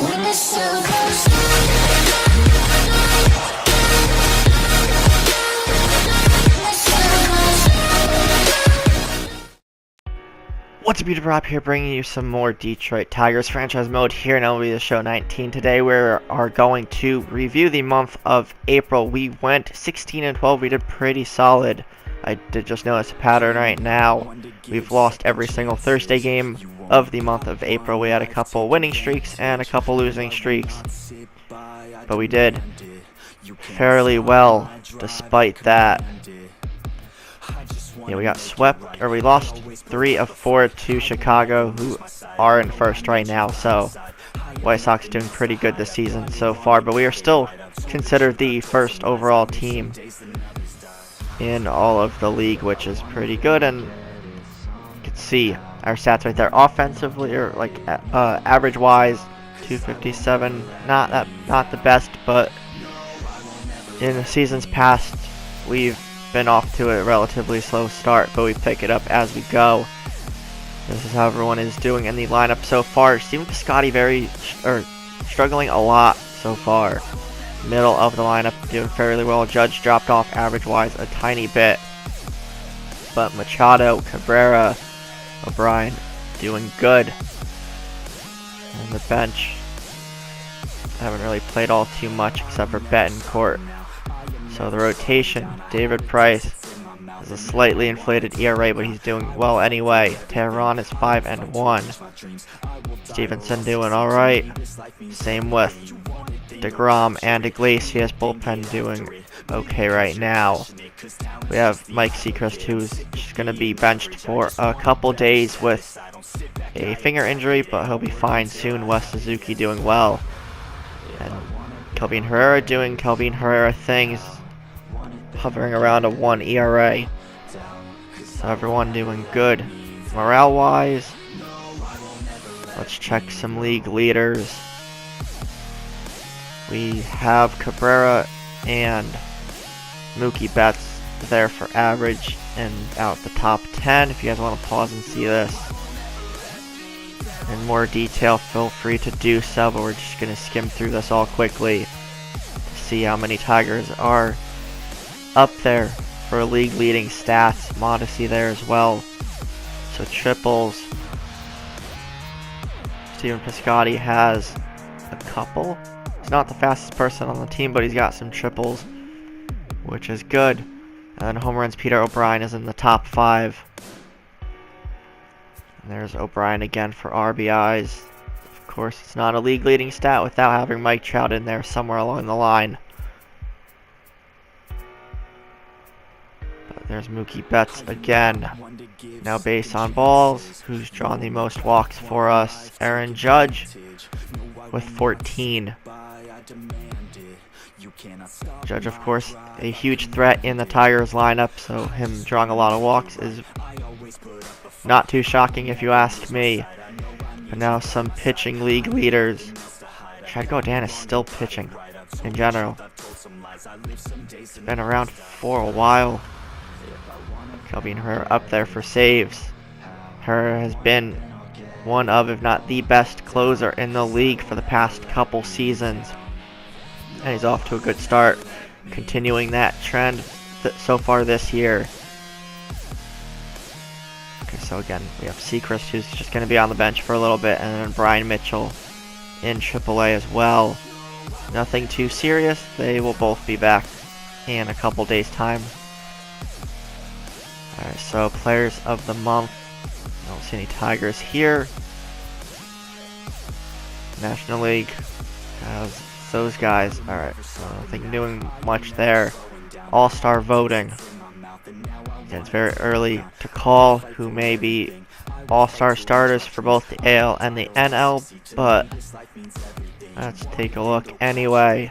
What's up, YouTube? Rob here, bringing you some more Detroit Tigers franchise mode here in MLB The Show 19. Today we are going to review the month of April. We went 16-12. We did pretty solid. I did just notice a pattern right now. We've lost every single Thursday game of the month of April. We had a couple winning streaks and a couple losing streaks, but we did fairly well despite that. Yeah, we got swept, or we lost 3 of 4 to Chicago, who are in first right now. So White Sox doing pretty good this season so far, but we are still considered the first overall team in all of the league, which is pretty good. And you can see our stats right there. Offensively, or like average wise, 257. Not the best, but in the seasons past, we've been off to a relatively slow start, but we pick it up as we go. This is how everyone is doing in the lineup so far. Stephen Piscotty struggling a lot so far. Middle of the lineup doing fairly well. Judge dropped off average wise a tiny bit, but Machado, Cabrera, O'Brien doing good. And the bench haven't really played all too much except for Betancourt. So the rotation, David Price has a slightly inflated ERA, but he's doing well anyway. Tehran is 5-1. Stevenson doing alright. Same with DeGrom and Iglesias. Bullpen doing okay right now. We have Mike Seacrest, who's just going to be benched for a couple days with a finger injury, but he'll be fine soon. Wes Suzuki doing well. And Kelvin Herrera doing Kelvin Herrera things, hovering around a 1 ERA. So everyone doing good. Morale-wise, let's check some league leaders. We have Cabrera and Mookie Betts there for average and out the top 10. If you guys want to pause and see this in more detail, feel free to do so, but we're just going to skim through this all quickly to see how many Tigers are up there for league leading stats. Mondesi there as well. So triples, Stephen Piscotty has a couple. He's not the fastest person on the team, but he's got some triples, which is good. And then home runs, Peter O'Brien is in the top 5. And there's O'Brien again for RBIs. Of course, it's not a league leading stat without having Mike Trout in there somewhere along the line. There's Mookie Betts again. Now base on balls. Who's drawn the most walks for us? Aaron Judge with 14. Judge, of course, a huge threat in the Tigers lineup, so him drawing a lot of walks is not too shocking if you ask me. But now some pitching league leaders. Chad Godin is still pitching in general. He's been around for a while. Kelvin Herrera up there for saves. Herrera has been one of, if not the best closer in the league for the past couple seasons. And he's off to a good start, continuing that trend so far this year. Okay, so again, we have Seacrest, who's just going to be on the bench for a little bit, and then Brian Mitchell in AAA as well. Nothing too serious. They will both be back in a couple days' time. Alright, so players of the month. I don't see any Tigers here. National League has those guys. Alright, so nothing doing much there. All-star voting. Again, it's very early to call who may be all-star starters for both the AL and the NL, but let's take a look anyway.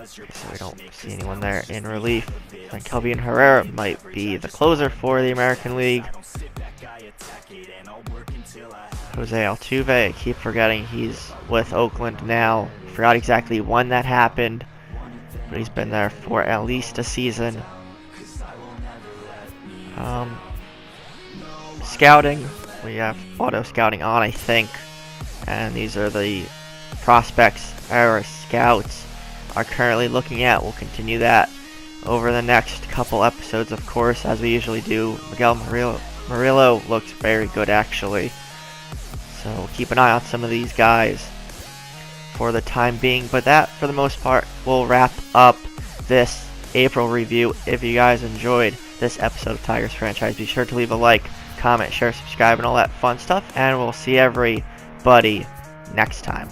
Okay, so we don't see anyone there in relief. And Kelvin Herrera might be the closer for the American League. Jose Altuve, I keep forgetting he's with Oakland now. Forgot exactly when that happened, but he's been there for at least a season. Scouting, we have auto scouting on, I think. and these are the prospects our scouts are currently looking at. We'll continue that over the next couple episodes, of course, as we usually do. Miguel Murillo looks very good, actually. So keep an eye on some of these guys for the time being. But that, for the most part, will wrap up this April review. If you guys enjoyed this episode of Tigers Franchise, be sure to leave a like, comment, share, subscribe, and all that fun stuff. And we'll see everybody next time.